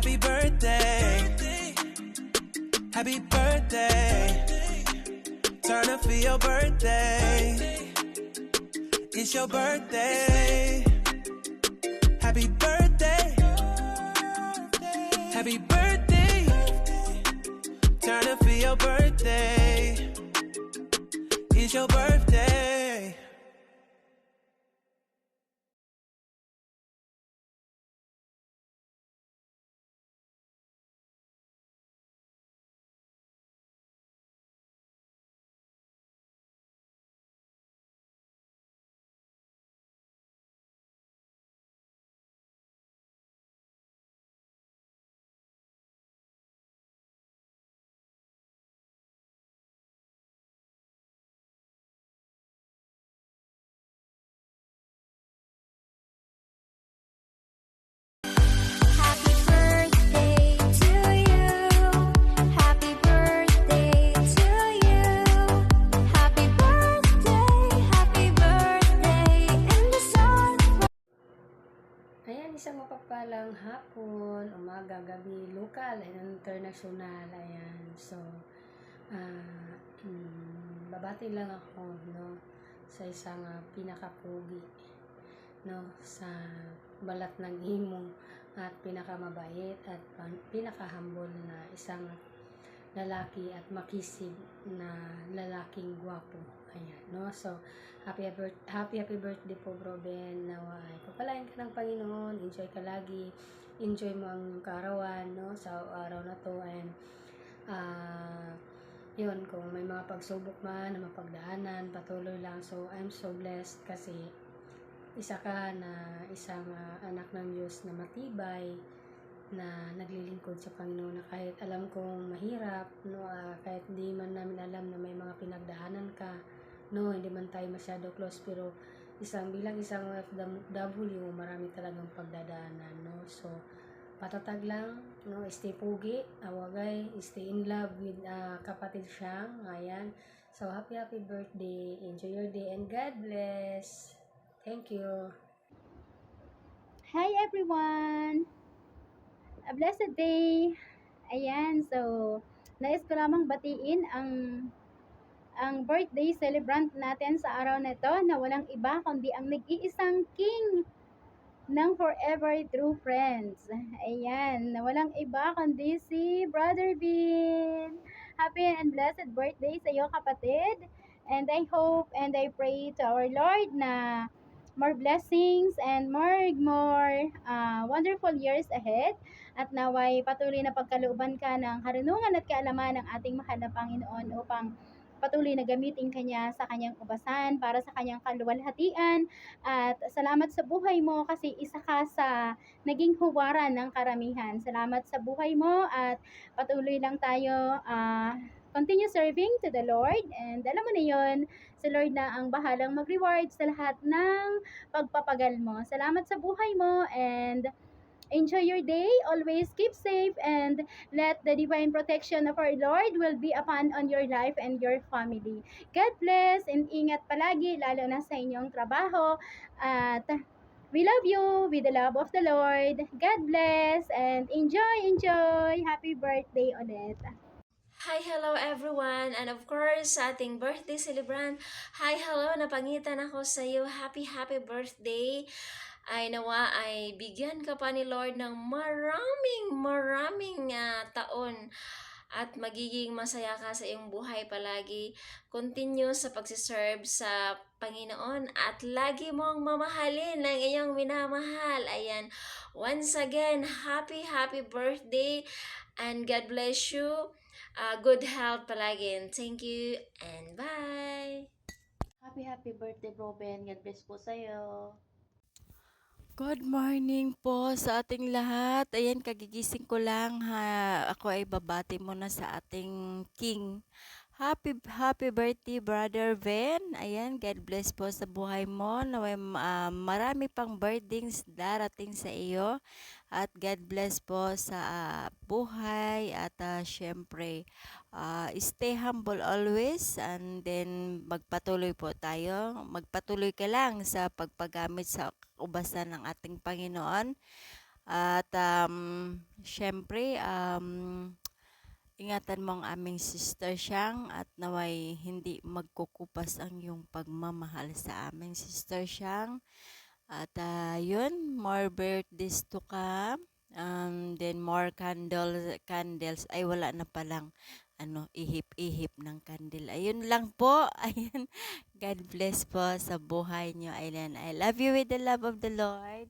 Happy birthday. Happy birthday. Turn up for your birthday. It's your birthday. Happy birthday. Happy birthday. Turn up for your birthday. It's your birthday. Happy birthday to you. Happy birthday to you. Happy birthday in the sun. Ayan, isang mapagpalang hapon, umaga, gabi, lokal and international. Ayan, so, babati lang ako, no, sa isang pinakapugi, no, sa balat ng himo at pinakamabait at pinakahambol na isang lalaki at makisig na lalaking gwapo. Ayan, no? So, happy birthday po, Bro Ben. Nawa ay pagpalain ka ng Panginoon. Enjoy ka lagi. Enjoy mo ang kaarawan, no? Sa araw na to. And, yun, kung may mga pagsubok man na mapagdaanan, patuloy lang. So, I'm so blessed kasi isa ka na isang anak ng Diyos na matibay, na naglilingkod sa Panginoon, na kahit alam kong mahirap, no, kahit hindi man namin alam na may mga pinagdaanan ka, no, hindi man tayo masyado close, pero bilang isang OFW, marami talagang pagdadaanan, no. So, patatag lang, no, stay pugi, awagay, stay in love with kapatid siyang, ayan. So, happy birthday, enjoy your day, and God bless. Thank you. Hi everyone! A blessed day! Ayan, so nais ko lamang batiin ang birthday celebrant natin sa araw na ito na walang iba kundi ang nag-iisang king ng Forever True Friends. Ayan, na walang iba kundi si Brother Bean. Happy and blessed birthday sa iyo, kapatid. And I hope and I pray to our Lord na more blessings and more wonderful years ahead, at naway patuloy na pagkalooban ka ng karunungan at kaalaman ng ating mahal na Panginoon upang patuloy na gamitin kanya sa kanyang ubasan para sa kanyang kaluwalhatian. At salamat sa buhay mo kasi isa ka sa naging huwaran ng karamihan. Salamat sa buhay mo at patuloy lang tayo continue serving to the Lord, and alam mo na yun, si Lord na ang bahalang mag-reward sa lahat ng pagpapagal mo. Salamat sa buhay mo and enjoy your day. Always keep safe and let the divine protection of our Lord will be upon on your life and your family. God bless and ingat palagi lalo na sa inyong trabaho. At we love you with the love of the Lord. God bless and enjoy. Happy birthday ulit. Hi, hello everyone! And of course, sa ating birthday celebrant, hi, hello, napangitan ako sa iyo. Happy birthday! Ay nawa ay bigyan ka pa ni Lord ng maraming taon at magiging masaya ka sa iyong buhay palagi. Continue sa pagsiserve sa Panginoon at lagi mong mamahalin ng iyong minamahal. Ayan, once again, happy birthday and God bless you. Good health palagi. And thank you and bye! Happy birthday, Bro Ben. God bless po sa'yo. Good morning po sa ating lahat. Ayan, kagigising ko lang ha. Ako ay babati muna sa ating king. Happy birthday, Brother Ben. Ayan, God bless po sa buhay mo. Naway marami pang birthdays darating sa iyo. At God bless po sa buhay. At syempre, stay humble always. And then, magpatuloy po tayo. Magpatuloy ka lang sa pagpagamit sa ubasan ng ating Panginoon. At syempre, ingatan mo ang aming sister Siyang at naway hindi magkukupas ang iyong pagmamahal sa aming sister Siyang. At yun, more birthdays to come. Then more candles. Ay, wala na palang ihip-ihip ng candle. Ayun lang po. Ayun. God bless po sa buhay niyo. Ayan. I love you with the love of the Lord.